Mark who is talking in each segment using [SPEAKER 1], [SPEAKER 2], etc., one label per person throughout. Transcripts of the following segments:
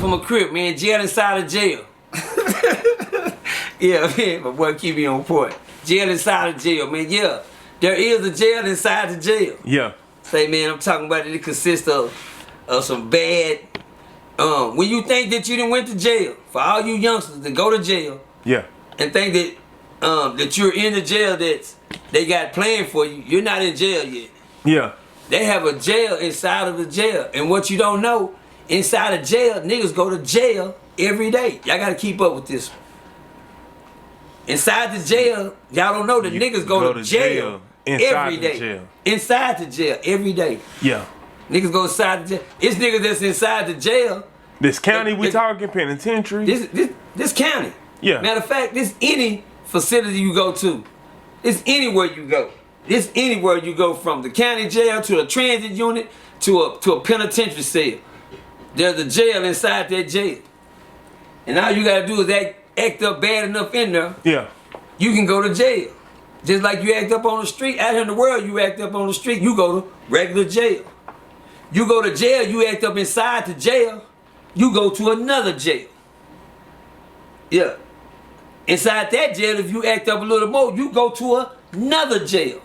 [SPEAKER 1] from a crib, man. Jail inside of jail. Yeah, man. My boy keep me on point. Jail inside of jail, man. Yeah. There is a jail inside the jail.
[SPEAKER 2] Yeah.
[SPEAKER 1] Say, man, I'm talking about it consists of some bad. When you think that you done went to jail, for all you youngsters that go to jail,
[SPEAKER 2] yeah,
[SPEAKER 1] and think that that you're in the jail that they got planned for you, you're not in jail yet.
[SPEAKER 2] Yeah.
[SPEAKER 1] They have a jail inside of the jail, and what you don't know, inside of jail, niggas go to jail every day. Y'all gotta keep up with this. Inside the jail, y'all don't know that niggas go to jail every day.
[SPEAKER 2] Jail.
[SPEAKER 1] Inside the jail every day.
[SPEAKER 2] Yeah.
[SPEAKER 1] Niggas go inside the jail. It's niggas that's inside the jail.
[SPEAKER 2] This county we talking penitentiary.
[SPEAKER 1] This county.
[SPEAKER 2] Yeah.
[SPEAKER 1] Matter of fact, this any facility you go to. It's anywhere you go. It's anywhere you go, from the county jail to a transit unit to a penitentiary cell. There's a jail inside that jail. And all you gotta do is act up bad enough in there.
[SPEAKER 2] Yeah.
[SPEAKER 1] You can go to jail. Just like you act up on the street. Out here in the world, you act up on the street, you go to regular jail. You go to jail, you act up inside the jail, you go to another jail. Yeah. Inside that jail, if you act up a little more, you go to another jail.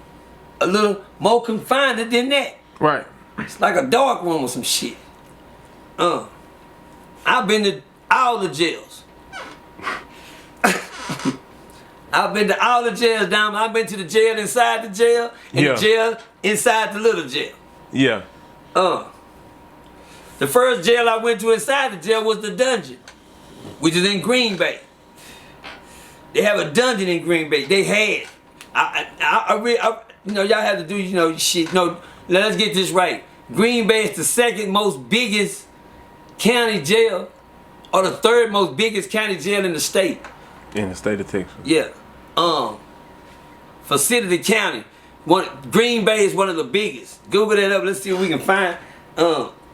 [SPEAKER 1] A little more confined than that.
[SPEAKER 2] Right.
[SPEAKER 1] It's like a dark room or some shit. I've been to all the jails. I've been to all the jails down. I've been to the jail inside the jail and the jail inside the little jail.
[SPEAKER 2] Yeah.
[SPEAKER 1] The first jail I went to inside the jail was the dungeon, which is in Green Bay. They have a dungeon in Green Bay. They had. You know, y'all have to do, you know, shit. No, let's get this right. Green Bay is the second most biggest county jail, or the third most biggest county jail in the state.
[SPEAKER 2] In the state of Texas.
[SPEAKER 1] Yeah. For city to county, Green Bay is one of the biggest. Google that up. Let's see what we can find.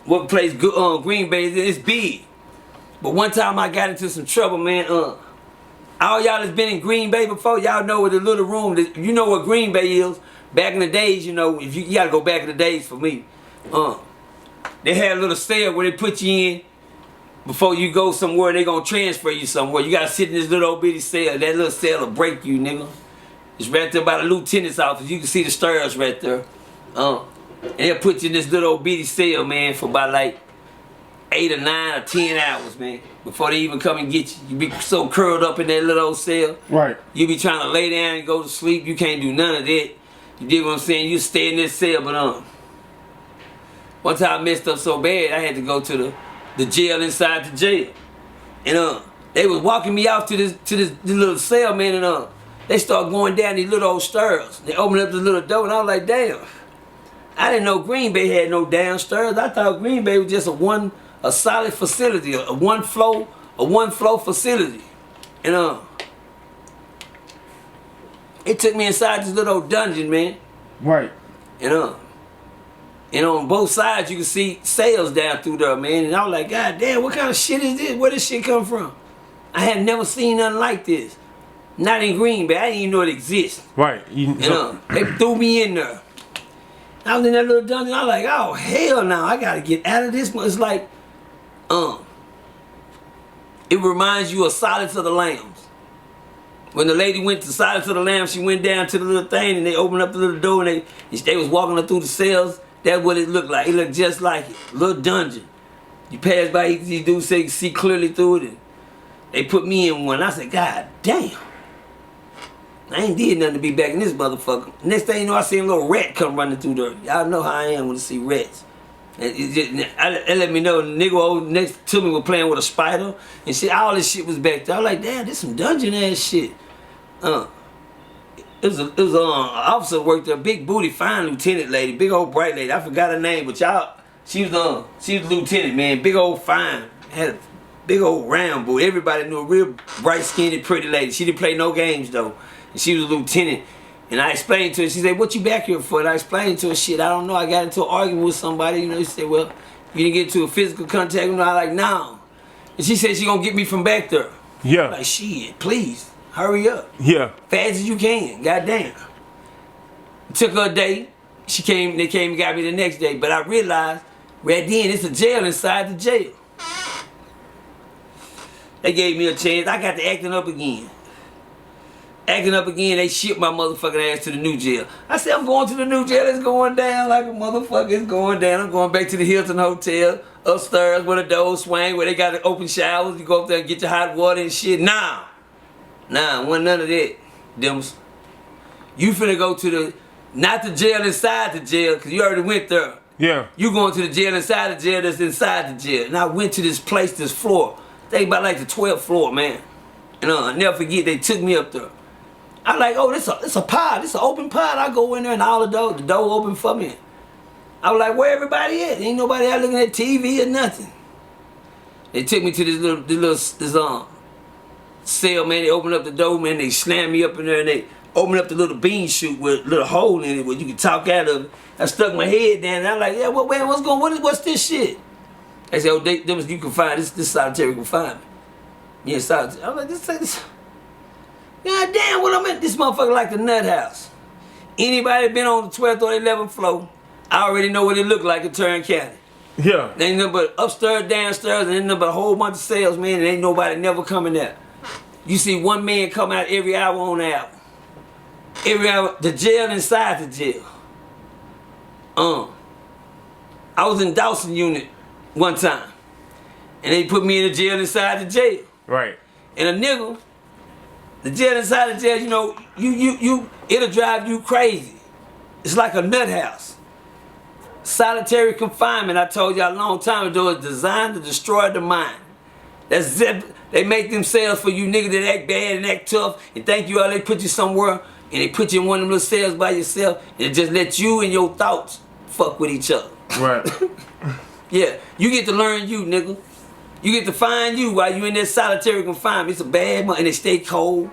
[SPEAKER 1] What place Green Bay is. It's big. But one time I got into some trouble, man. All y'all that's been in Green Bay before, y'all know what the little room. You know what Green Bay is. Back in the days, you know, if you gotta go back in the days for me. They had a little cell where they put you in. Before you go somewhere, they gonna transfer you somewhere. You gotta sit in this little old bitty cell. That little cell will break you, nigga. It's right there by the lieutenant's office. You can see the stairs right there. And they'll put you in this little old bitty cell, man, for about like 8 or 9 or 10 hours, man. Before they even come and get you. You be so curled up in that little old cell. Right. You be trying to lay down and go to sleep. You can't do none of that. You dig what I'm saying? You stay in this cell, but one time I messed up so bad, I had to go to the jail inside the jail. And they was walking me off to this little cell, man, and they started going down these little old stairs. They opened up the little door, and I was like, damn. I didn't know Green Bay had no downstairs. I thought Green Bay was just a solid facility, a one floor facility. And it took me inside this little old dungeon, man. Right. And on both sides you can see cells down through there, man. And I was like, God damn, what kind of shit is this? Where this shit come from? I had never seen nothing like this. Not in Green Bay. I didn't even know it existed. Right. They threw me in there. I was in that little dungeon. I was like, oh, hell no. I got to get out of this. It's like, it reminds you of Silence of the Lambs. When the lady went to Silence of the Lambs, she went down to the little thing and they opened up the little door and they was walking her through the cells. That's what it looked like. It looked just like it. Little dungeon. You pass by these dudes so you can see clearly through it. And they put me in one. I said, God damn. I ain't did nothing to be back in this motherfucker. Next thing you know, I seen a little rat come running through there. Y'all know how I am when I see rats. And it let me know the nigga over next to me was playing with a spider and shit. All this shit was back there. I was like, damn, this some dungeon ass shit. It was an officer worked there, big booty, fine lieutenant lady, big old bright lady. I forgot her name, but she was lieutenant, man, big old fine, had a big old round booty. Everybody knew a real bright skinned, pretty lady. She didn't play no games though, and she was a lieutenant. And I explained to her, she said, what you back here for? And I explained to her, shit, I don't know, I got into an argument with somebody, you know. She said, well, you didn't get into a physical contact with me. I was like, no. And she said she gonna get me from back there. Yeah. Like, shit, please. Hurry up. Yeah. Fast as you can. Goddamn. It took her a day. They came and got me the next day. But I realized right then it's a jail inside the jail. They gave me a chance. I got to acting up again. Acting up again, they shipped my motherfucking ass to the new jail. I said, I'm going to the new jail. It's going down like a motherfucker. It's going down. I'm going back to the Hilton Hotel upstairs with a door swing where they got the open showers. You go up there and get your hot water and shit. Nah, wasn't none of that. You finna go to the, not the jail inside the jail, because you already went there.
[SPEAKER 2] Yeah.
[SPEAKER 1] You going to the jail inside the jail that's inside the jail. And I went to this place, this floor. They about like the 12th floor, man. And I'll never forget, they took me up there. I like, oh, it's a pod. It's an open pod. I go in there and all the door open for me. I was like, where everybody at? Ain't nobody out looking at TV or nothing. They took me to this cell, man. They opened up the door, man. They slammed me up in there and they opened up the little bean chute with a little hole in it where you can talk out of it. I stuck my head down and I'm like, yeah, what's this shit? They said, oh, you can find this solitary confinement. Yeah, solitary. I was like, this. God damn, what I'm at? This motherfucker like the nut house. Anybody been on the 12th or 11th floor, I already know what it looked like in Turn County.
[SPEAKER 2] Yeah.
[SPEAKER 1] There ain't nothing but upstairs, downstairs, and ain't nothing but a whole bunch of cells, man, and ain't nobody never coming out. You see one man come out every hour on the hour. Every hour, the jail inside the jail. I was in DAWSON unit one time, and they put me in the jail inside the jail.
[SPEAKER 2] Right.
[SPEAKER 1] And a nigga, the jail inside the jail, you know, it'll drive you crazy. It's like a nut house. Solitary confinement, I told y'all a long time ago, is designed to destroy the mind. That's it. They make themselves for you niggas that act bad and act tough and think you all, they put you somewhere and they put you in one of them little cells by yourself and just let you and your thoughts fuck with each other.
[SPEAKER 2] Right.
[SPEAKER 1] Yeah, you get to learn you, nigga. You get to find you while you in that solitary confinement. It's a bad one, and they stay cold.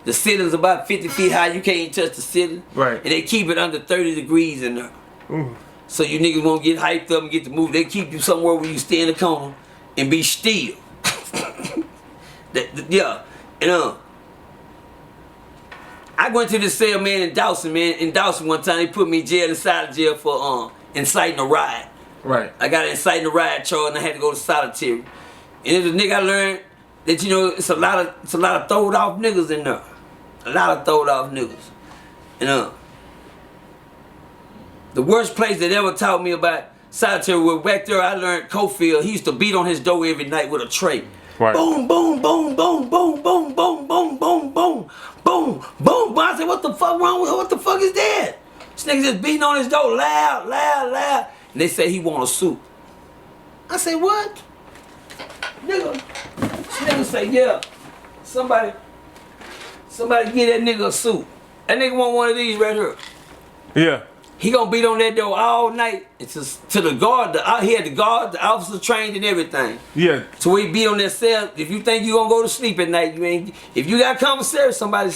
[SPEAKER 1] The ceiling's about 50 feet high. You can't touch the ceiling.
[SPEAKER 2] Right.
[SPEAKER 1] And they keep it under 30 degrees in there.
[SPEAKER 2] Ooh.
[SPEAKER 1] So you niggas won't get hyped up and get to move. They keep you somewhere where you stay in the corner and be still. Yeah. And I went to this cell, man, in DAWSON, man. In DAWSON one time, they put me in jail inside of jail for inciting a riot.
[SPEAKER 2] Right.
[SPEAKER 1] I got an inciting a riot charge and I had to go to solitary. And it was a nigga I learned that, you know, it's a lot of throwed off niggas in there. A lot of throwed off niggas. And the worst place that ever taught me about solitary was back there. I learned Kofi. He used to beat on his door every night with a tray.
[SPEAKER 2] Right.
[SPEAKER 1] Boom, boom, boom, boom, boom, boom, boom, boom, boom, boom, boom, boom. I said, what the fuck wrong with her? What the fuck is that? This nigga just beating on his door loud, loud, loud. And they say he want a suit. I say, what? Nigga. This nigga say, yeah. Somebody get that nigga a suit. That nigga want one of these right here.
[SPEAKER 2] Yeah.
[SPEAKER 1] He gonna beat on that door all night. It's to the guard. He had the guard, the officer trained and everything.
[SPEAKER 2] Yeah.
[SPEAKER 1] So he beat on that cell. If you think you gonna go to sleep at night, you ain't. If you got commissary, somebody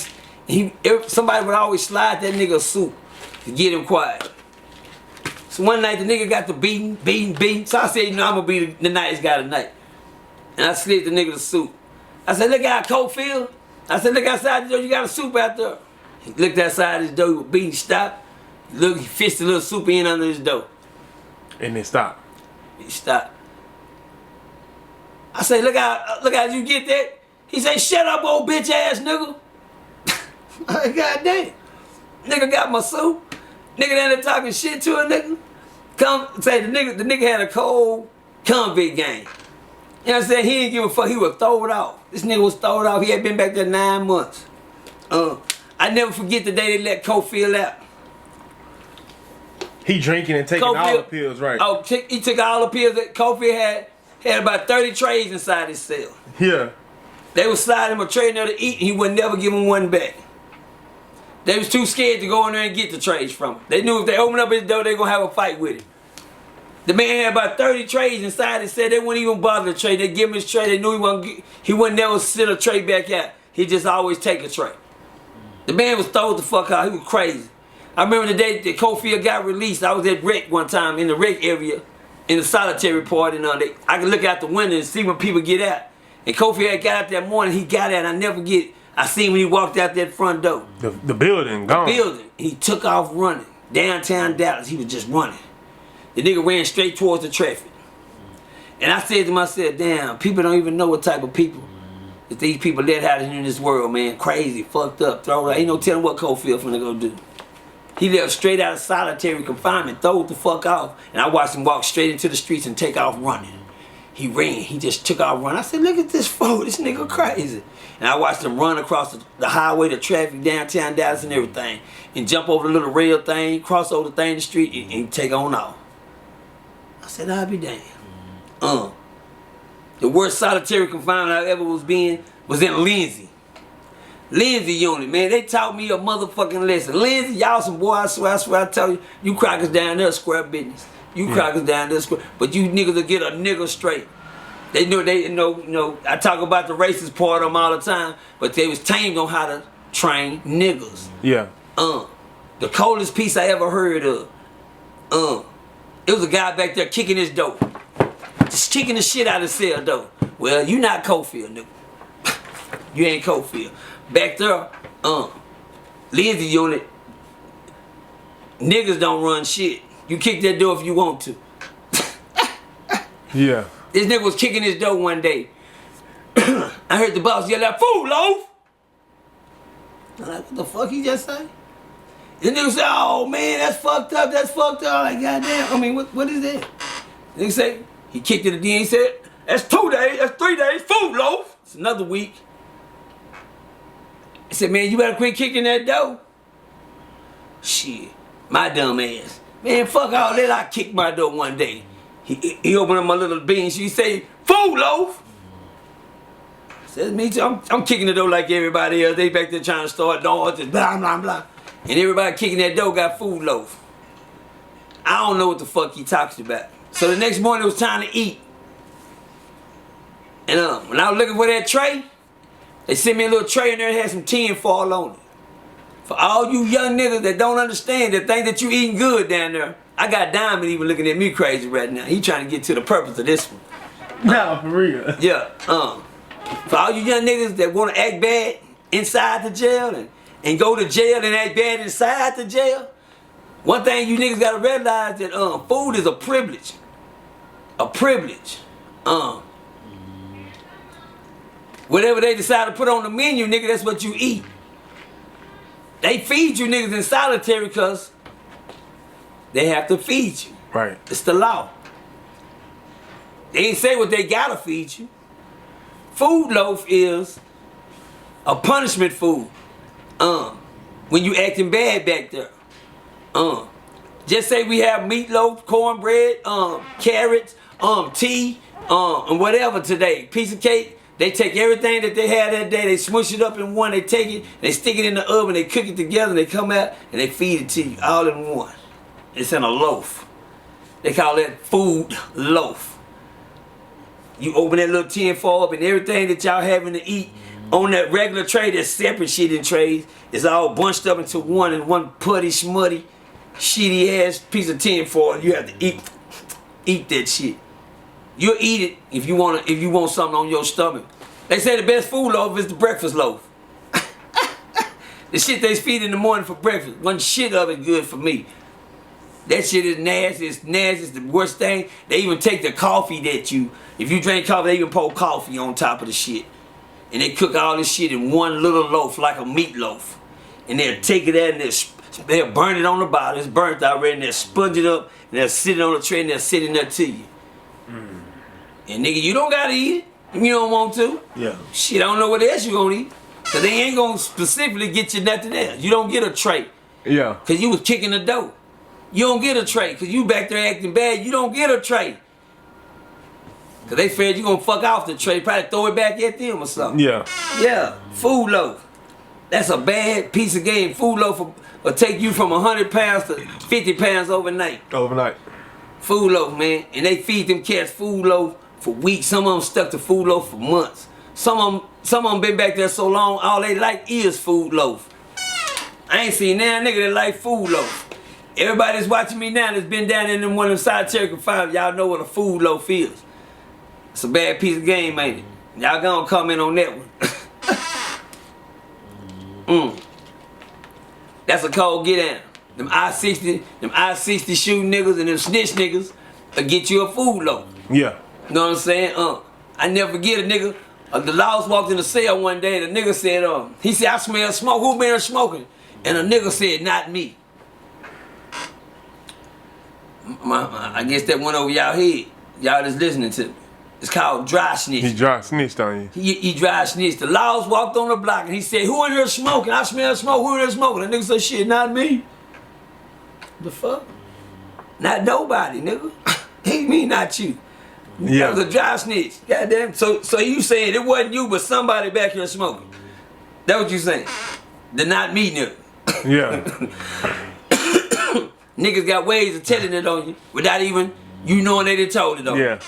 [SPEAKER 1] would always slide that nigga a suit to get him quiet. So one night the nigga got the beating. So I said, you know, I'm gonna be the nice guy tonight. And I slid the nigga the suit. I said, look out, Kofi. I said, look outside the door, you got a soup out there. He looked outside his door, he was beating, stopped. Look, he fished a little soup in under his door.
[SPEAKER 2] And then stop.
[SPEAKER 1] He stopped. I say, look out, you get that? He say, shut up, old bitch ass nigga. I said, God damn. Nigga got my soup. Nigga down there talking shit to a nigga. Come say the nigga had a cold convict game. You know what I'm saying? He didn't give a fuck. He was thrown off. This nigga was thrown off. He had been back there 9 months. I never forget the day they let Kofi out.
[SPEAKER 2] He drinking and taking all the pills, right?
[SPEAKER 1] Oh, he took all the pills. That Kofi had about 30 trays inside his cell.
[SPEAKER 2] Yeah.
[SPEAKER 1] They would slide him a tray in there to eat, and he would never give him one back. They was too scared to go in there and get the trays from him. They knew if they opened up his door, they gonna have a fight with him. The man had about 30 trays inside his cell. They wouldn't even bother the tray. They give him his tray. They knew he wouldn't never send a tray back out. He just always take a tray. The man was thrown the fuck out. He was crazy. I remember the day that Kofi got released. I was at rec one time in the rec area, in the solitary part, and I could look out the window and see when people get out. And Kofi had got out that morning. He got out. I seen when he walked out that front door.
[SPEAKER 2] The building gone.
[SPEAKER 1] The building. He took off running downtown Dallas. He was just running. The nigga ran straight towards the traffic. And I said to myself, damn, people don't even know what type of people that these people let out in this world, man. Crazy, fucked up, throw it. Ain't no telling what Kofi finna go do. He left straight out of solitary confinement, throwed the fuck off, and I watched him walk straight into the streets and take off running. He ran, he just took off running. I said, look at this fool, this nigga crazy. And I watched him run across the highway, the traffic, downtown Dallas and everything, and jump over the little rail thing, cross over the thing in the street, and take on off. I said, I'll be damned. The worst solitary confinement I ever was in Lindsay. Lindsay unit, man, they taught me a motherfucking lesson. Lindsay, y'all some boy, I swear, I tell you crackers down there square business. You crackers down there square, but you niggas will get a nigga straight. They know, I talk about the racist part of them all the time, but they was tamed on how to train niggas.
[SPEAKER 2] Yeah.
[SPEAKER 1] The coldest piece I ever heard of. It was a guy back there kicking his door. Just kicking the shit out of his cell door. Well, you not Kofi, nigga. You ain't Kofi. Back there, Lindsay unit, niggas don't run shit. You kick that door if you want to.
[SPEAKER 2] Yeah.
[SPEAKER 1] This nigga was kicking his door one day. I heard the boss yell out, "Fool, loaf!" I'm like, what the fuck he just say? The nigga said, oh man, that's fucked up, that's fucked up. I'm like, goddamn, I mean, what is that? The nigga say, he kicked it again, he said, that's 2 days, that's 3 days, fool, loaf. It's another week. He said, man, you better quit kicking that door. Shit, my dumb ass. Man, fuck all that, I kicked my door one day. He opened up my little bean, she say, fool, loaf. I said, me too, I'm kicking the door like everybody else. They back there trying to start doors, just blah, blah, blah. And everybody kicking that door got food loaf. I don't know what the fuck he talks about. So the next morning it was time to eat. And when I was looking for that tray, they sent me a little tray in there that had some tin foil on it. For all you young niggas that don't understand, that think that you eating good down there, I got Diamond even looking at me crazy right now. He trying to get to the purpose of this one.
[SPEAKER 2] Nah, for real.
[SPEAKER 1] Yeah. For all you young niggas that want to act bad inside the jail and go to jail and act bad inside the jail, one thing you niggas gotta realize that food is a privilege. A privilege. Whatever they decide to put on the menu, nigga, that's what you eat. They feed you niggas in solitary because they have to feed you.
[SPEAKER 2] Right.
[SPEAKER 1] It's the law. They ain't say what they gotta feed you. Food loaf is a punishment food. When you acting bad back there. Just say we have meatloaf, cornbread, carrots, tea, and whatever today. Piece of cake. They take everything that they had that day, they smush it up in one, they take it, they stick it in the oven, they cook it together, and they come out and they feed it to you all in one. It's in a loaf. They call that food loaf. You open that little tin foil up and everything that y'all having to eat on that regular tray, that's separate shit in trays, is all bunched up into one and one putty, smutty, shitty ass piece of tin foil. You have to eat that shit. You'll eat it if you want something on your stomach. They say the best food loaf is the breakfast loaf. The shit they feed in the morning for breakfast, one shit of it good for me. That shit is nasty. It's nasty. It's the worst thing. They even take the coffee that if you drink coffee, they even pour coffee on top of the shit. And they cook all this shit in one little loaf like a meatloaf. And they'll take it out and they'll burn it on the bottom. It's burnt already and they'll sponge it up and they'll sit it on the tray and they'll sit in there to you. And nigga, you don't gotta eat it if you don't want to.
[SPEAKER 2] Yeah.
[SPEAKER 1] Shit, I don't know what else you gonna eat. Cause they ain't gonna specifically get you nothing else. You don't get a tray.
[SPEAKER 2] Yeah.
[SPEAKER 1] Cause you was kicking the dough. You don't get a tray. Cause you back there acting bad. You don't get a tray. Cause they feared you gonna fuck off the tray. Probably throw it back at them or something.
[SPEAKER 2] Yeah.
[SPEAKER 1] Yeah. Food loaf. That's a bad piece of game. Food loaf will take you from 100 pounds to 50 pounds overnight.
[SPEAKER 2] Overnight.
[SPEAKER 1] Food loaf, man. And they feed them cats food loaf for weeks. Some of them stuck to food loaf for months. Some of them been back there so long, all they like is food loaf. I ain't seen now a nigga that like food loaf. Everybody that's watching me now that's been down in them one of them solitary confinement, y'all know what a food loaf is. It's a bad piece of game, ain't it? Y'all gonna comment on that one. That's a cold get down. Them I-60 shooting niggas and them snitch niggas will get you a food loaf.
[SPEAKER 2] Yeah.
[SPEAKER 1] You know what I'm saying? I never forget a nigga The Laws walked in the cell one day. The nigga said, he said, I smell smoke. Who been here smoking? And the nigga said, not me. I guess that went over y'all head. Y'all just listening to me. It's called dry snitch.
[SPEAKER 2] He dry snitched on you.
[SPEAKER 1] He dry snitched. The Laws walked on the block and he said, who in here smoking? I smell smoke. Who in here smoking? The nigga said, shit, not me. The fuck? Not nobody, nigga. He mean not you.
[SPEAKER 2] Yeah.
[SPEAKER 1] That was a dry snitch. Goddamn. So you saying it wasn't you, but somebody back here smoking. That what you saying? The not me nigga.
[SPEAKER 2] Yeah.
[SPEAKER 1] Niggas got ways of telling it on you without even you knowing they done told it on you.
[SPEAKER 2] Yeah.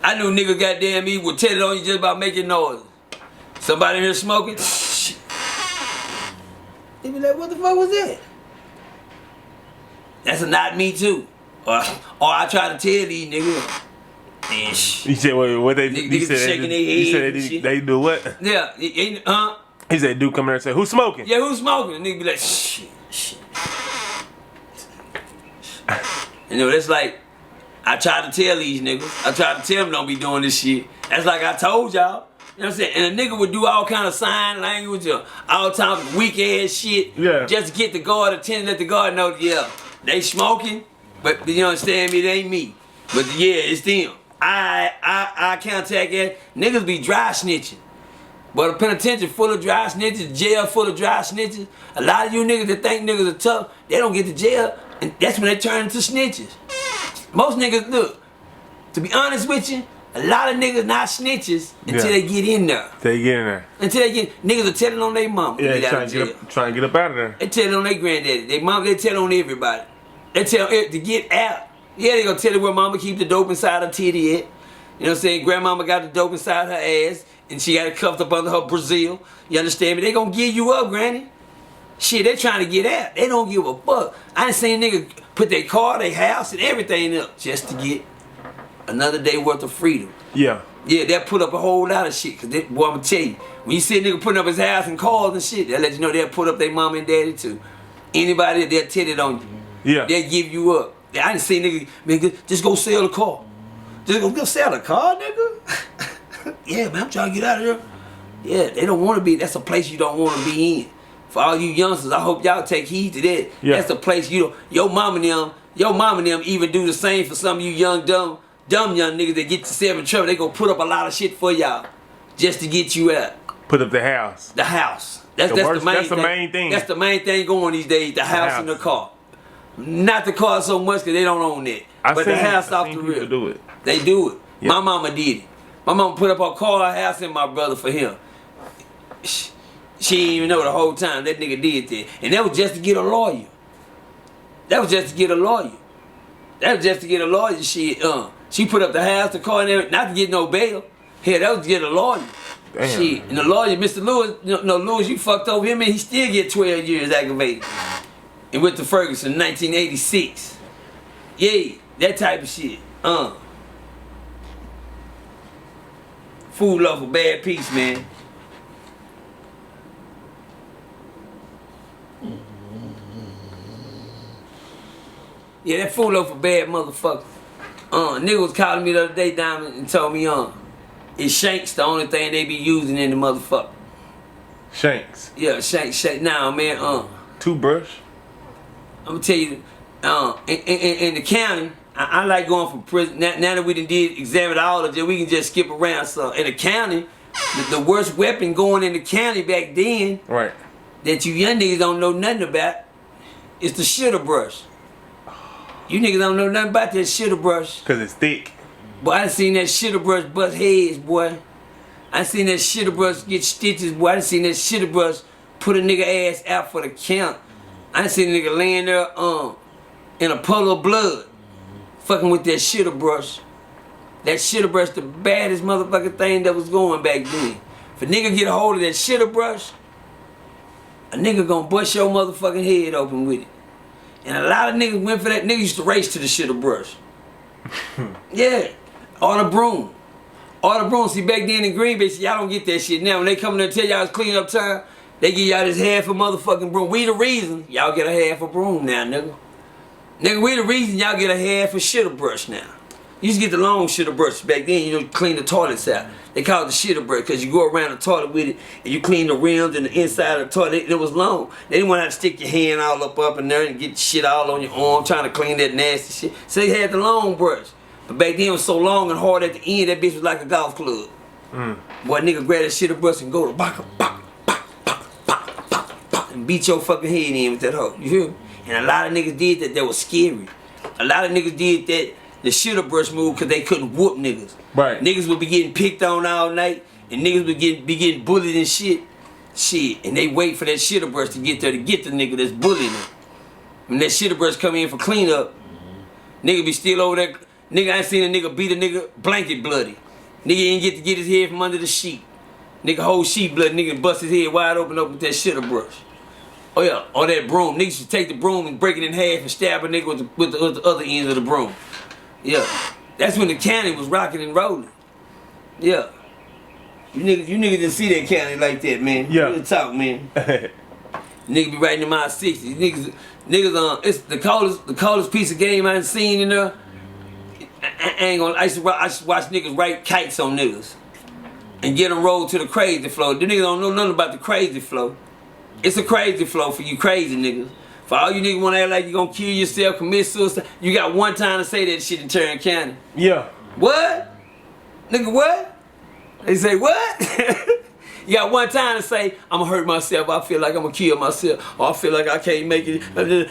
[SPEAKER 1] I knew niggas goddamn me would tell it on you just by making noise. Somebody in here smoking. They be like, what the fuck was that? That's a not me too. Or I try to tell these niggas. And
[SPEAKER 2] He said, what they
[SPEAKER 1] niggas
[SPEAKER 2] he said
[SPEAKER 1] shaking their
[SPEAKER 2] he
[SPEAKER 1] head
[SPEAKER 2] said
[SPEAKER 1] and
[SPEAKER 2] they do what?
[SPEAKER 1] Yeah,
[SPEAKER 2] He said, dude come there and say, who's smoking?
[SPEAKER 1] yeah, who's smoking? And nigga be like, shit. You know, that's like, I try to tell these niggas. I try to tell them don't be doing this shit. That's like I told y'all. You know what I'm saying? And a nigga would do all kind of sign language or all time of weak ass shit.
[SPEAKER 2] Yeah.
[SPEAKER 1] Just to get the guard attention, let the guard know, yeah, they smoking, but you understand me, it ain't me. But yeah, it's them. I contact that. Niggas be dry snitching. But a penitentiary full of dry snitches, jail full of dry snitches. A lot of you niggas that think niggas are tough, they don't get to jail, and that's when they turn into snitches. Most niggas, look, to be honest with you, a lot of niggas not snitches until they get in there.
[SPEAKER 2] They get in there.
[SPEAKER 1] Until they get, niggas are telling on their mama.
[SPEAKER 2] Yeah,
[SPEAKER 1] Get out
[SPEAKER 2] trying
[SPEAKER 1] of
[SPEAKER 2] to
[SPEAKER 1] jail.
[SPEAKER 2] get up out of there.
[SPEAKER 1] They tell on their granddaddy. They mom, they tell on everybody. They tell to get out. Yeah, they gonna tell you where mama keep the dope inside her titty at. You know what I'm saying? Grandmama got the dope inside her ass, and she got it cuffed up under her Brazil. You understand me? They gonna give you up, granny. Shit, they trying to get out. They don't give a fuck. I done seen niggas put their car, their house, and everything up just to get another day worth of freedom.
[SPEAKER 2] Yeah.
[SPEAKER 1] Yeah, that put up a whole lot of shit. Cause boy, I'm gonna tell you, when you see a nigga putting up his house and cars and shit, they'll let you know they'll put up their mom and daddy too. Anybody, they'll tell it on you.
[SPEAKER 2] Yeah.
[SPEAKER 1] They'll give you up. I didn't see nigga, man, just go sell the car. Just go sell the car, nigga? Yeah, man, I'm trying to get out of here. Yeah, they don't want to be, that's a place you don't want to be in. For all you youngsters, I hope y'all take heed to that.
[SPEAKER 2] Yeah.
[SPEAKER 1] That's the place you don't, your mom and them even do the same for some of you young, dumb young niggas that get yourself in trouble. They gonna put up a lot of shit for y'all just to get you out.
[SPEAKER 2] Put up the house.
[SPEAKER 1] The house. That's
[SPEAKER 2] The
[SPEAKER 1] the main thing. That's the main thing going these days, the house and the car. Not the car so much because they don't own that. But the house off the real.
[SPEAKER 2] Do it.
[SPEAKER 1] They do it.
[SPEAKER 2] Yep.
[SPEAKER 1] My mama did it. My mama put up her car, her house, and my brother for him. She didn't even know the whole time that nigga did that. And that was just to get a lawyer. That was just to get a lawyer. That was just to get a lawyer shit. She put up the house, the car, and everything, not to get no bail. Hell, that was to get a lawyer.
[SPEAKER 2] Damn.
[SPEAKER 1] Shit. And the lawyer, Mr. Lewis, Lewis, you fucked over him, and he still get 12 years aggravated. And went to Ferguson in 1986. Yeah, that type of shit. Food love a bad piece, man. Yeah, that food loaf a bad motherfucker. Nigga was calling me the other day down and told me, it's Shanks the only thing they be using in the motherfucker.
[SPEAKER 2] Shanks.
[SPEAKER 1] Yeah, Shanks. Nah, man,
[SPEAKER 2] Toothbrush.
[SPEAKER 1] I'm gonna tell you, in the county, I like going from prison. Now that we done examined all of it, we can just skip around. So in the county, the worst weapon going in the county back then,
[SPEAKER 2] right,
[SPEAKER 1] that you young niggas don't know nothing about, is the shitter brush. You niggas don't know nothing about that shitter brush.
[SPEAKER 2] Cause it's thick.
[SPEAKER 1] Boy, I done seen that shitter brush bust heads, boy. I done seen that shitter brush get stitches, boy. I done seen that shitter brush put a nigga ass out for the count. I done seen a nigga laying there in a puddle of blood, fucking with that shitter brush. That shitter brush, the baddest motherfucking thing that was going back then. If a nigga get a hold of that shitter brush, a nigga gonna bust your motherfucking head open with it. And a lot of niggas went for that. Niggas used to race to the shitter brush. Yeah, or the broom. Or the broom. See, back then in Green Bay, y'all don't get that shit now. When they come in there and tell y'all it's clean up time, they give y'all this half a motherfucking broom. We the reason y'all get a half a broom now, nigga. Nigga, we the reason y'all get a half a shitter brush now. You used to get the long shitter brush back then. You know, clean the toilets out. They call it the shitter brush because you go around the toilet with it and you clean the rims and the inside of the toilet. It was long. They didn't want to have to stick your hand all up in there and get shit all on your arm trying to clean that nasty shit. So they had the long brush. But back then it was so long and hard at the end, that bitch was like a golf club. Boy, nigga grab that shitter brush and go to bop, bop, bop, bop, bop, bop, bop, and beat your fucking head in with that hoe. You hear me? And a lot of niggas did that. That was scary. A lot of niggas did that. The shitter brush move because they couldn't whoop niggas.
[SPEAKER 2] Right.
[SPEAKER 1] Niggas would be getting picked on all night and niggas would be getting bullied and shit. And they wait for that shitter brush to get there to get the nigga that's bullying them. When that shitter brush come in for cleanup, nigga be still over there. Nigga, I ain't seen a nigga beat a nigga blanket bloody. Nigga ain't get to get his head from under the sheet. Nigga whole sheet blood, nigga bust his head wide open up with that shitter brush. Oh yeah, or that broom. Niggas should take the broom and break it in half and stab a nigga with the other end of the broom. Yeah, that's when the county was rocking and rolling. Yeah, you niggas didn't see that county like that, man.
[SPEAKER 2] Yeah,
[SPEAKER 1] real talk, man. Niggas be writing them out 60s. Niggas, it's the coldest piece of game I done seen in there. I used to watch niggas write kites on niggas and get them rolled to the crazy flow. The niggas don't know nothing about the crazy flow. It's a crazy flow for you crazy niggas. For all you niggas want to act like you gonna kill yourself, commit suicide, you got one time to say that shit in Tarrant County.
[SPEAKER 2] Yeah.
[SPEAKER 1] What? Nigga, what? They say, what? You got one time to say, I'm gonna hurt myself, I feel like I'm gonna kill myself, or I feel like I can't make it.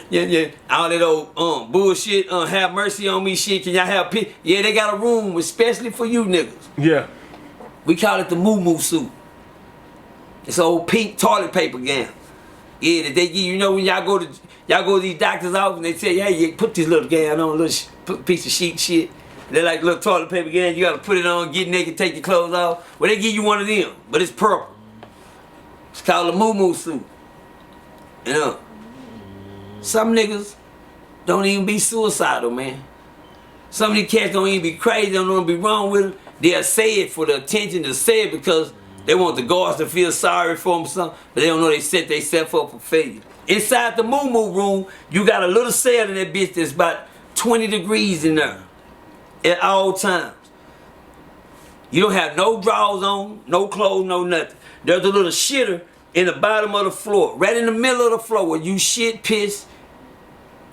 [SPEAKER 1] Yeah. All that old bullshit, have mercy on me shit, can y'all have pity? Yeah, they got a room especially for you niggas.
[SPEAKER 2] Yeah.
[SPEAKER 1] We call it the moo-moo suit. It's an old pink toilet paper gown. Yeah, that they give you know when y'all go to these doctors' office and they tell you, hey, you put this little gown on, little piece of sheet shit. They're like little toilet paper gown, you gotta put it on, get naked, take your clothes off. Well, they give you one of them, but it's purple. It's called a moo-moo suit. You know, some niggas don't even be suicidal, man. Some of these cats don't even be crazy, don't know what be wrong with them. They'll say it for the attention to say it because they want the guards to feel sorry for them or something, but they don't know they set themselves up for failure. Inside the moo-moo room, you got a little cell in that bitch that's about 20 degrees in there at all times. You don't have no drawers on, no clothes, no nothing. There's a little shitter in the bottom of the floor, right in the middle of the floor where you shit, piss,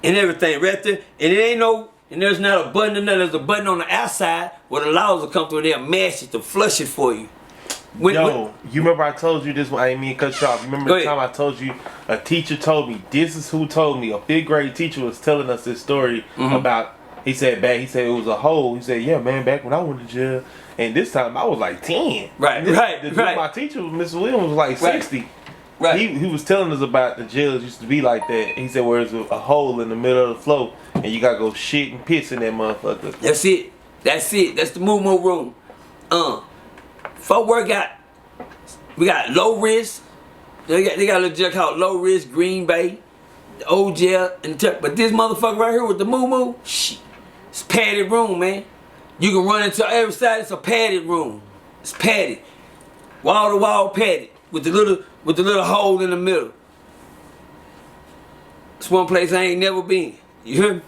[SPEAKER 1] and everything right there. And it ain't no, and there's not a button in there, there's a button on the outside where the laws will come through and they'll mash it to flush it for you.
[SPEAKER 2] You remember I told you this when I didn't mean to cut you off. You remember the time I told you a teacher told me, this is who told me, a fifth grade teacher was telling us this story about, he said it was a hole. He said, yeah, man, back when I went to jail, and this time I was like 10.
[SPEAKER 1] Right.
[SPEAKER 2] My teacher, Mr. Williams, was like 60.
[SPEAKER 1] Right.
[SPEAKER 2] He was telling us about the jails used to be like that. He said, where there's a hole in the middle of the floor, and you gotta go shit and piss in that motherfucker.
[SPEAKER 1] That's it. That's the moo-moo room. Folk work we got low risk. They got a little jail called low risk, Green Bay, the old jail, but this motherfucker right here with the moo-moo, shit, it's a padded room, man. You can run into every side. It's a padded room. It's padded, wall to wall padded with the little hole in the middle. It's one place I ain't never been. You hear me?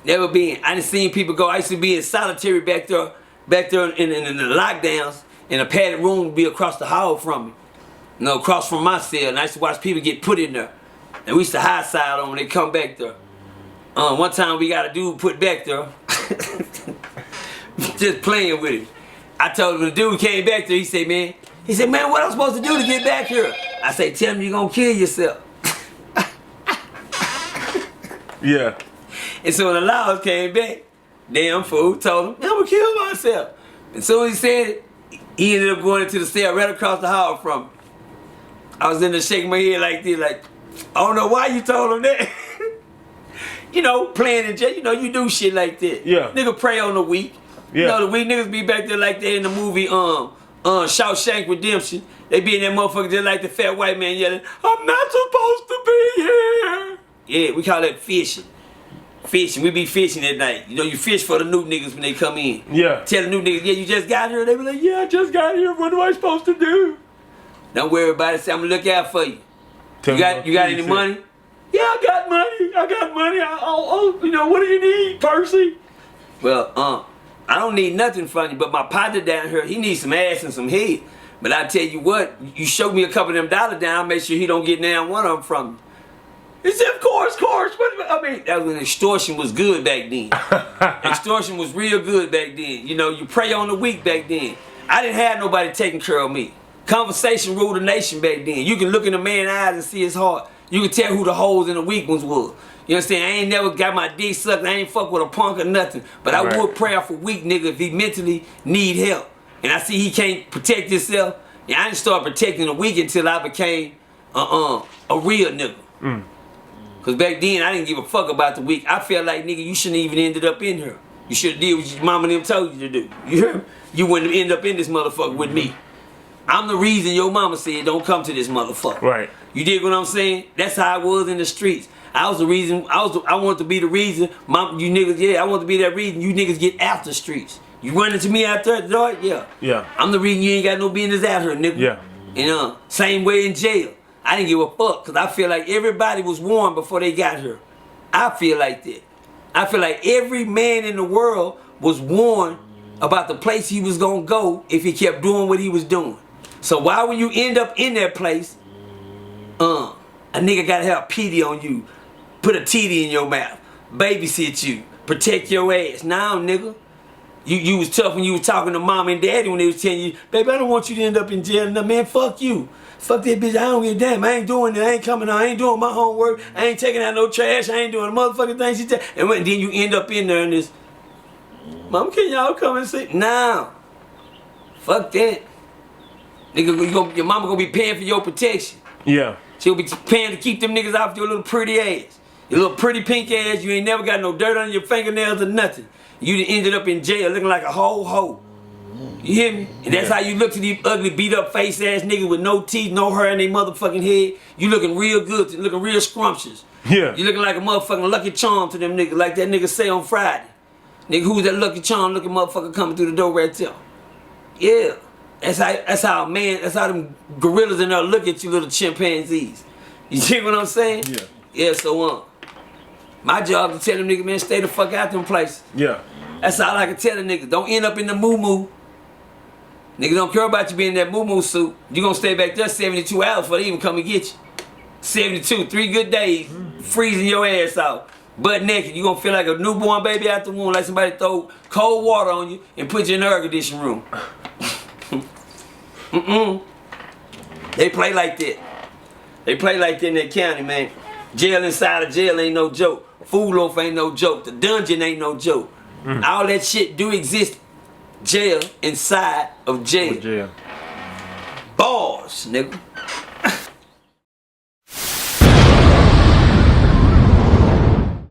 [SPEAKER 1] Never been. I done seen people go. I used to be in solitary back there in the lockdowns. And a padded room would be across the hall from me. You know, across from my cell. And I used to watch people get put in there. And we used to high side on when they come back there. One time we got a dude put back there. Just playing with him. I told him the dude came back there, he said, man, what I'm supposed to do to get back here? I say, tell him you're gonna kill yourself.
[SPEAKER 2] Yeah.
[SPEAKER 1] And so when the laws came back, damn fool told him, I'm gonna kill myself. And so he said it, he ended up going into the cell right across the hall from me. I was in there shaking my head like this, like, I don't know why you told him that. You know, playing in jail, you know, you do shit like that.
[SPEAKER 2] Yeah.
[SPEAKER 1] Nigga prey on the weak.
[SPEAKER 2] Yeah.
[SPEAKER 1] You know, the weak niggas be back there like that in the movie, Shawshank Redemption. They be in that motherfucker just like the fat white man yelling, I'm not supposed to be here. Yeah, we call that fishing. Fishing, we be fishing at night. You know, you fish for the new niggas when they come in.
[SPEAKER 2] Yeah.
[SPEAKER 1] Tell the new niggas, yeah, you just got here. They be like, yeah, I just got here. What am I supposed to do? Don't worry about it. Say, I'm gonna look out for you. You got any money? Yeah, I got money. You know, what do you need, Percy? Well, I don't need nothing from you, but my partner down here, he needs some ass and some head. But I tell you what, you show me a couple of them dollars down, I'll make sure he don't get down one of them from you. He said, of course. I mean, that was when extortion was good back then. Extortion was real good back then. You know, you prey on the weak back then. I didn't have nobody taking care of me. Conversation ruled the nation back then. You can look in a man's eyes and see his heart. You can tell who the hoes and the weak ones were. You understand? I ain't never got my dick sucked. I ain't fuck with a punk or nothing. But I would pray for weak nigga if he mentally need help. And I see he can't protect himself. And I didn't start protecting the weak until I became a real nigga. Cause back then I didn't give a fuck about the weak. I felt like, nigga, you shouldn't even ended up in here. You should have did what your mama and them told you to do. You hear me? You wouldn't end up in this motherfucker with me. I'm the reason your mama said don't come to this motherfucker.
[SPEAKER 2] Right.
[SPEAKER 1] You dig what I'm saying? That's how I was in the streets. I was the reason. I want to be the reason. You niggas, yeah. I want to be that reason. You niggas get after streets. You running to me out there at the door? Yeah.
[SPEAKER 2] Yeah.
[SPEAKER 1] I'm the reason you ain't got no business out here, nigga.
[SPEAKER 2] Yeah.
[SPEAKER 1] And same way in jail. I didn't give a fuck because I feel like everybody was warned before they got here. I feel like that. I feel like every man in the world was warned about the place he was gonna go if he kept doing what he was doing. So why when you end up in that place, a nigga gotta have pity on you, put a titty in your mouth, babysit you, protect your ass. Now, nigga, you was tough when you was talking to mom and daddy when they was telling you, baby, I don't want you to end up in jail. No, man, fuck you. Fuck that bitch, I don't give a damn. I ain't doing it. I ain't coming out. I ain't doing my homework. I ain't taking out no trash. I ain't doing the motherfucking thing she tell. And then you end up in there and this, Mom, can y'all come and see? Nah. Fuck that. Nigga, your mama gonna be paying for your protection.
[SPEAKER 2] Yeah.
[SPEAKER 1] She'll be paying to keep them niggas off your little pretty ass. Your little pretty pink ass. You ain't never got no dirt on your fingernails or nothing. You done ended up in jail looking like a whole hoe. You hear me? And that's how you look to these ugly, beat up face ass niggas with no teeth, no hair in their motherfucking head. You looking real good, looking real scrumptious.
[SPEAKER 2] Yeah.
[SPEAKER 1] You looking like a motherfucking Lucky Charm to them niggas, like that nigga say on Friday. Nigga, who's that Lucky Charm looking motherfucker coming through the door right there? Yeah. That's how them gorillas in there look at you little chimpanzees. You see what I'm saying?
[SPEAKER 2] Yeah.
[SPEAKER 1] Yeah, so my job is to tell them niggas, man, stay the fuck out them places.
[SPEAKER 2] Yeah.
[SPEAKER 1] That's all I can tell the niggas. Don't end up in the moo-moo. Niggas don't care about you being in that moo-moo suit. You gonna stay back there 72 hours before they even come and get you. 72, 3 good days, freezing your ass out. Butt naked. You gonna feel like a newborn baby out the womb, like somebody throw cold water on you and put you in the air conditioning room. They play like that. They play like that in that county, man. Jail inside of jail ain't no joke. Food loaf ain't no joke. The dungeon ain't no joke. All that shit do exist. Jail inside of jail.
[SPEAKER 2] Jail.
[SPEAKER 1] Bars, nigga.